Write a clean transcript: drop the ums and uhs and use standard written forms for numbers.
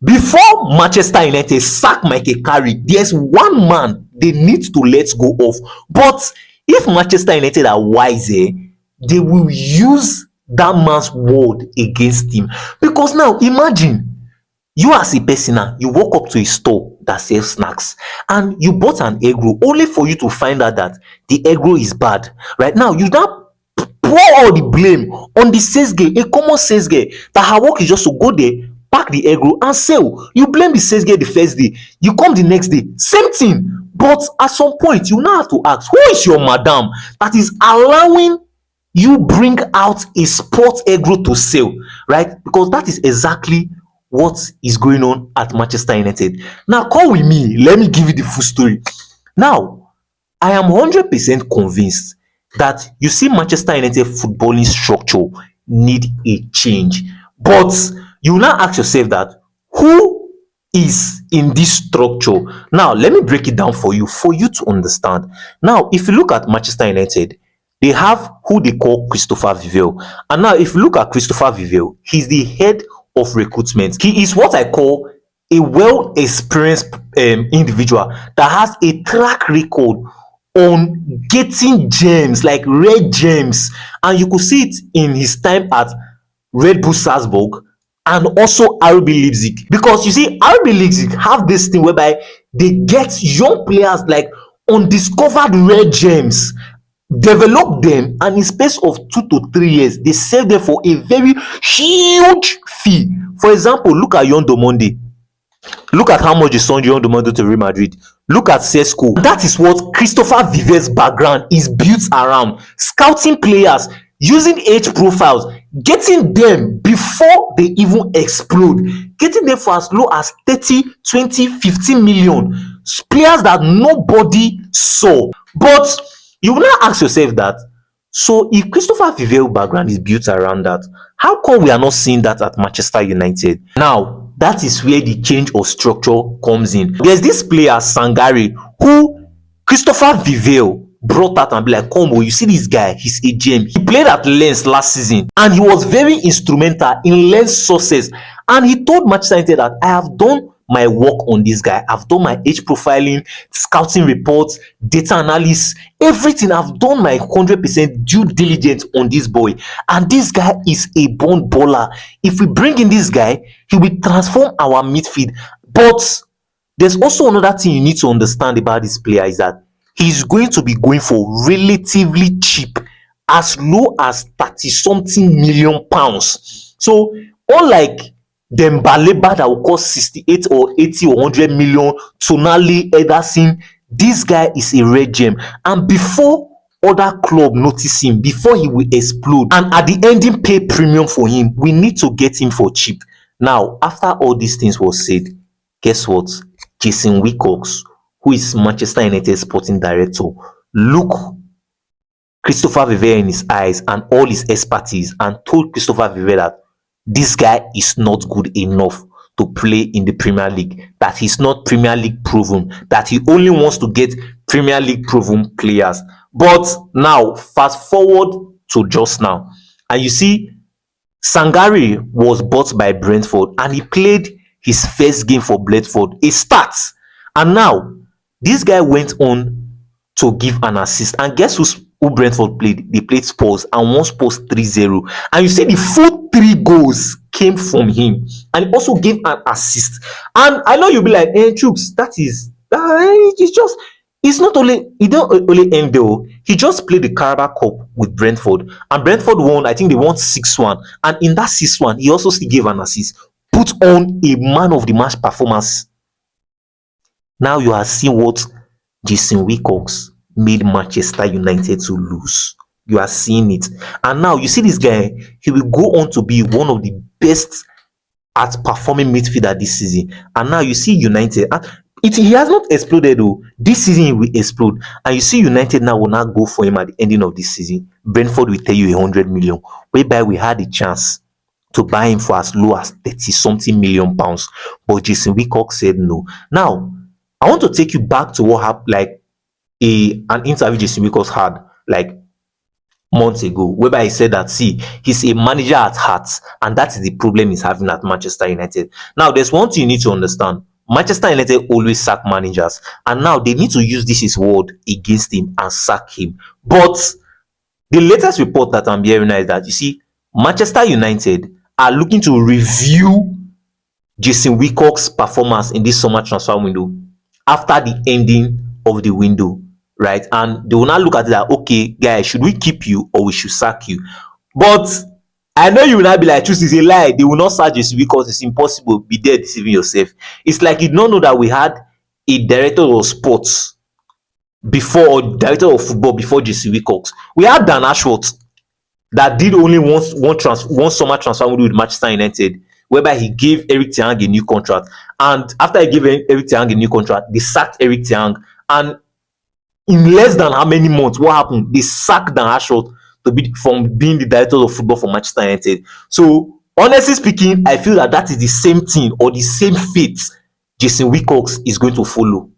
Before Manchester United sack Michael Carrick, there's one man they need to let go of. But if Manchester United are wise, they will use that man's word against him. Because now imagine you as a person now, you walk up to a store that sells snacks and you bought an egg roll only for you to find out that the egg roll is bad. Right now, you now pour all the blame on the sales girl, a common sales girl that her work is just to go there, pack the egg roll and sell. You blame the sales girl the first day, you come the next day, same thing. But at some point, you now have to ask, who is your madam that is allowing you bring out a sport egg roll to sell, right? Because that is exactly what is going on at Manchester United. Now, come with me. Let me give you the full story. Now, I am 100% convinced that you see Manchester United footballing structure need a change. But you now ask yourself that who is in this structure? Now, let me break it down for you to understand. Now, if you look at Manchester United, they have who they call Christopher Vivell. And now, if you look at Christopher Vivell, he's the head of recruitment. He is what I call a well-experienced individual that has a track record on getting gems, like red gems. And you could see it in his time at Red Bull Salzburg and also RB Leipzig. Because you see, RB Leipzig have this thing whereby they get young players like undiscovered red gems, develop them, and in space of 2 to 3 years they sell them for a very huge fee. For example, look at Yondo Monday. Look at how much they sold Yondo Monday to Real Madrid. Look at Sesko. That is what Christopher Vivell's background is built around: scouting players, using age profiles, getting them before they even explode, getting them for as low as 30, 20, 15 million, players that nobody saw. But you will now ask yourself that, so if Christopher Vivell background is built around that, how come we are not seeing that at Manchester United? Now, that is where the change of structure comes in. There's this player, Sangare, who Christopher Vivell brought out and be like, come on, you see this guy, he's a gem. He played at Lens last season and he was very instrumental in Lens' success. And he told Manchester United that I have done my work on this guy. I've done my age profiling, scouting reports, data analysis, everything. I've done my 100% due diligence on this boy. And this guy is a born baller. If we bring in this guy, he will transform our midfield. But there's also another thing you need to understand about this player is that he's going to be going for relatively cheap, as low as 30 something million pounds. So unlike Baleba that will cost 68 or 80 or 100 million, Tonali, Ederson, this guy is a red gem. And before other club notice him, before he will explode, and at the ending pay premium for him, we need to get him for cheap. Now, after all these things was said, guess what? Jason Wilcox, who is Manchester United sporting director, look Christopher Vivell in his eyes and all his expertise and told Christopher Vivell that this guy is not good enough to play in the Premier League, that he's not Premier League proven, that he only wants to get Premier League proven players. But now, fast forward to just now, and you see Sangare was bought by Brentford and he played his first game for Brentford, a start. And now, this guy went on to give an assist. And guess who Brentford played? They played Spurs and won Spurs 3-0. And you see the full 3 goals came from him. And he also gave an assist. And I know you'll be like, Chooks, it's not only, he don't only end there. He just played the Carabao Cup with Brentford. And Brentford won, I think they won 6-1. And in that 6-1, he also still gave an assist. Put on a man of the match performance. Now you are seeing what Jason Wilcox made Manchester United to lose. You are seeing it. And now you see this guy, he will go on to be one of the best at performing midfielder this season. And now you see United, he has not exploded though. This season he will explode. And you see United now will not go for him at the ending of this season. Brentford will tell you 100 million, whereby we had a chance to buy him for as low as 30 something million pounds. But Jason Wilcox said no. Now, I want to take you back to what happened, like an interview Jason Wilcox had like months ago, whereby he said that, see, he's a manager at heart, and that is the problem he's having at Manchester United. Now, there's one thing you need to understand. Manchester United always sack managers, and now they need to use this his word against him and sack him. But the latest report that I'm hearing now is that, you see, Manchester United are looking to review Jason Wilcock's performance in this summer transfer window after the ending of the window, right? And they will now look at it that, okay, guys, should we keep you or we should sack you? But I know you will not be like, truth is a lie. They will not sack Jason Wilcock. It's impossible. Be there deceiving yourself. It's like you don't know that we had a director of sports before, or director of football before Jason Wilcock. We had Dan Ashworth that did only one summer transfer window with Manchester United, whereby he gave Eric Ten Hag a new contract. And after he gave Eric Ten Hag a new contract, they sacked Eric Ten Hag. And in less than how many months, what happened? They sacked Dan Ashworth from being the director of football for Manchester United. So, honestly speaking, I feel that that is the same thing or the same fate Jason Wilcock is going to follow.